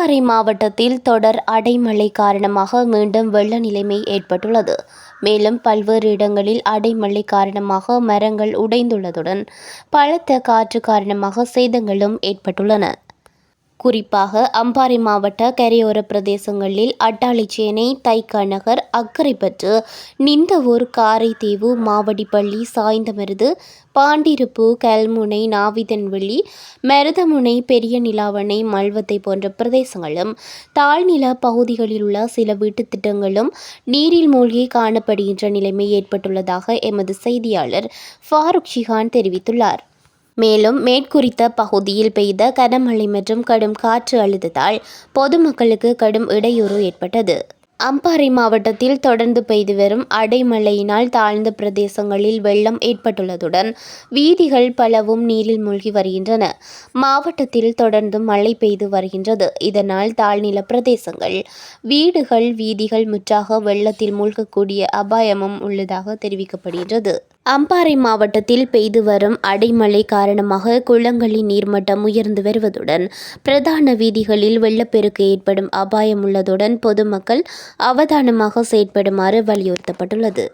அம்பாறை மாவட்டத்தில் தொடர் அடைமழை காரணமாக மீண்டும் வெள்ள நிலைமை ஏற்பட்டுள்ளது. மேலும் பல்வேறு இடங்களில் அடைமழை காரணமாக மரங்கள் உடைந்துள்ளதுடன் பலத்த காற்று காரணமாக சேதங்களும் ஏற்பட்டுள்ளன. குறிப்பாக அம்பாறை மாவட்ட கரையோர பிரதேசங்களில் அட்டாளிச்சேனை, தைக்கா நகர், அக்கரைப்பற்று, நிந்தவூர், காரைதீவு, மாவடிப்பள்ளி, சாய்ந்தமருது, பாண்டிருப்பு, கல்முனை, நாவிதன்வெளி, மருதமுனை, பெரிய நிலாவணை, மல்வத்தை போன்ற பிரதேசங்களும் தாழ்நில பகுதிகளில் உள்ள சில வீட்டுத் திட்டங்களும் நீரில் மூழ்கி காணப்படுகின்ற நிலைமை ஏற்பட்டுள்ளதாக எமது செய்தியாளர் ஃபாரூக் ஷிஹான் தெரிவித்துள்ளார். மேலும் மேற்குறித்த பகுதியில் பெய்த கனமழை மற்றும் கடும் காற்று அழுத்தத்தால் பொதுமக்களுக்கு கடும் இடையூறு ஏற்பட்டது. அம்பாறை மாவட்டத்தில் தொடர்ந்து பெய்து வரும் அடைமழையினால் தாழ்ந்த பிரதேசங்களில் வெள்ளம் ஏற்பட்டுள்ளதுடன் வீதிகள் பலவும் நீரில் மூழ்கி வருகின்றன. மாவட்டத்தில் தொடர்ந்து மழை பெய்து வருகின்றது. இதனால் தாழ்நில பிரதேசங்கள், வீடுகள், வீதிகள் முற்றாக வெள்ளத்தில் மூழ்கக்கூடிய அபாயமும் உள்ளதாக தெரிவிக்கப்படுகின்றது. அம்பாறை மாவட்டத்தில் பெய்து வரும் அடைமழை காரணமாக குளங்களின் நீர்மட்டம் உயர்ந்து வருவதுடன் பிரதான வீதிகளில் வெள்ளப்பெருக்கு ஏற்படும் அபாயம் உள்ளதுடன் பொதுமக்கள் அவதானமாக செயற்படுமாறு வலியுறுத்தப்பட்டுள்ளது.